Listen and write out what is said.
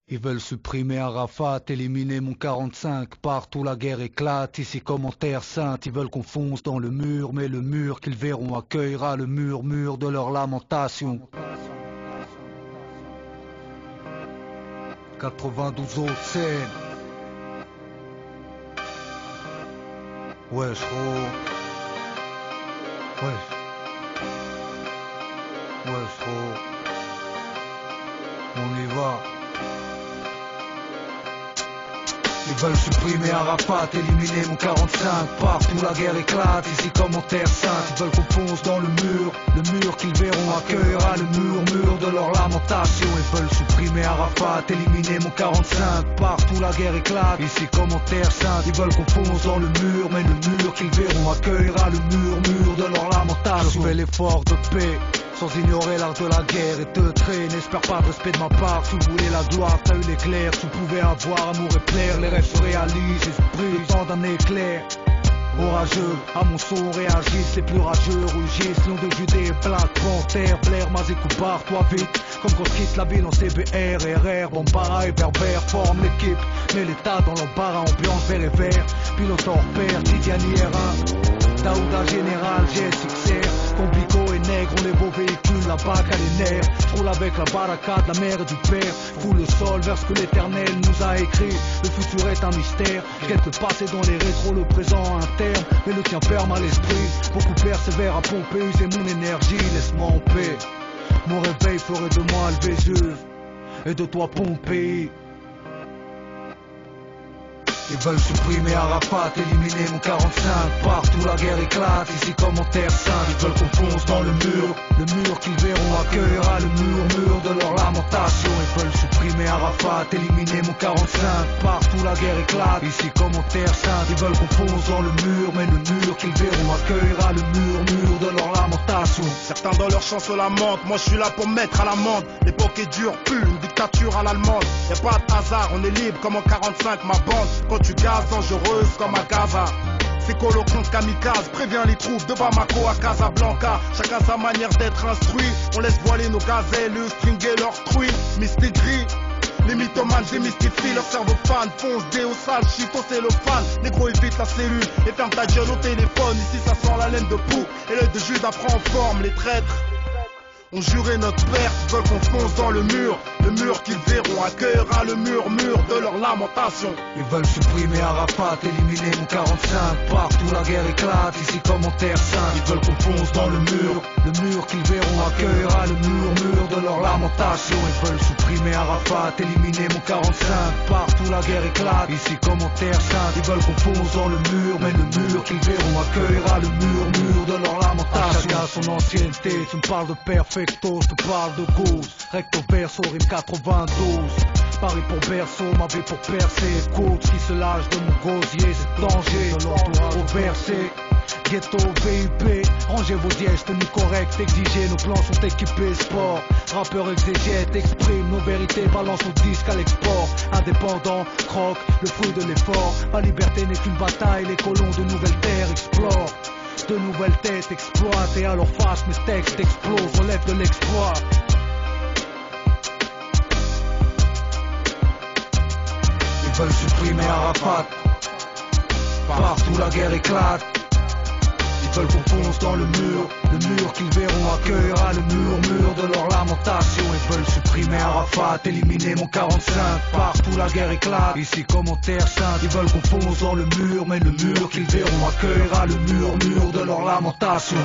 Ils veulent supprimer Arafat, éliminer mon 45, partout la guerre éclate, ici comme en terre sainte, ils veulent qu'on fonce dans le mur, mais le mur qu'ils verront accueillera le murmure de leurs lamentations. 92 autres scènes. Wesh gros. Wesh. Wesh gros. On y va. Ils veulent supprimer Arafat, éliminer mon 45, partout la guerre éclate, ici comme en terre sainte. Ils veulent qu'on fonce dans le mur qu'ils verront accueillera le murmure de leurs lamentations. Ils veulent supprimer Arafat, éliminer mon 45, partout la guerre éclate, ici comme en terre sainte. Ils veulent qu'on fonce dans le mur, mais le mur qu'ils verront accueillera le murmure de leurs lamentations. Je fais l'effort de paix, sans ignorer l'art de la guerre et te traiter. N'espère pas de respect de ma part, tu voulais la gloire, t'as eu l'éclair. Tu pouvais avoir amour et plaire, les rêves se réalisent, esprit, le temps d'un éclair. Orageux, à mon son réagissent, les plus rageux rugissent. Lion de Judée, Black Panther, Blair, Mazékou, barre-toi vite. Comme quand je quitte la ville en CBR, RR, Bambara et Berbère forment l'équipe. Mais l'état dans l'embarras, ambiance vert et vert. Pilote hors pair, Tidiane R1, Daouda Général, GSXR. Complico et nègre, on les beaux véhicules, la bac à les nerfs. J'roule avec la baraka de la mère et du père. Fous le sol vers ce que l'éternel nous a écrit. Le futur est un mystère, quelques passés dans les rétros, le présent interne. Mais le tien ferme à l'esprit, beaucoup persévèrent à pomper, user mon énergie, laisse-moi en paix. Mon réveil ferait de moi le Vésuve et de toi Pompéi. Ils veulent supprimer Arafat, éliminer mon 45, partout la guerre éclate, ici comme en terre sainte. Ils veulent qu'on fonce dans le mur qu'ils verront accueillera le murmure de leurs lamentations. Ils veulent supprimer Arafat, éliminer mon 45, partout la guerre éclate, ici comme en terre sainte. Ils veulent qu'on fonce dans le mur, mais le mur qu'ils verront accueillera le murmure de leurs lamentations. Certains dans leur chant se lamentent, moi je suis là pour me mettre à l'amende. L'époque est dure, plus une dictature à l'allemande. Y'a pas de hasard, on est libre comme en 45, ma bande. Quand tu gazes, dangereuse comme à Gaza. C'est colo contre kamikaze, prévient les troupes de Bamako à Casablanca. Chacun sa manière d'être instruit, on laisse voiler nos gazelles, stringer leurs truies. Mystigris, les mythomanes démystifient leur cerveau fan. Fonce, déo sale, shit au cellophane. Négro évite la cellule et ferme ta gueule au téléphone. Ici ça sent la laine de poux et l'œil de Judas prend forme. Les traîtres ont juré notre perte, veulent qu'on fonce dans le mur qu'ils verront accueillera le murmure de leurs lamentations. Ils veulent supprimer Arafat, éliminer mon 45, partout la guerre éclate, ici comme en terre sainte. Ils veulent qu'on fonce dans le mur qu'ils verront accueillera le murmure de leurs lamentations. Ils veulent supprimer Arafat, éliminer mon 45, partout la guerre éclate, ici comme en terre sainte. Ils veulent qu'on fonce dans le mur, mais le mur qu'ils verront accueillera le murmure de leurs lamentations. Chacun son ancienneté, tu me parles de perfecto, je te parle de gauche. Recto verso, rime 92. Paris pour berceau, ma vie pour percer. Coach qui se lâche de mon gosier, c'est danger. De l'entourage au verset. Ghetto, VIP, rangez vos dièges, tenue correcte, exigez, nos plans sont équipés, sport. Rappeur exégète, exprime nos vérités, balance au disque à l'export. Indépendant, croque, le fruit de l'effort. Ma liberté n'est qu'une bataille, les colons de nouvelles terres explorent. De nouvelles têtes exploitent et à leur face mes textes explosent, relève de l'exploit. Ils veulent supprimer Arafat, partout la guerre éclate. Ils veulent qu'on fonce dans le mur qu'ils verront accueillera le murmure de leurs lamentations. Ils veulent supprimer Arafat, éliminer mon 45, partout la guerre éclate, ici comme en terre sainte. Ils veulent qu'on fonce dans le mur, mais le mur qu'ils verront accueillera le murmure de leurs lamentations.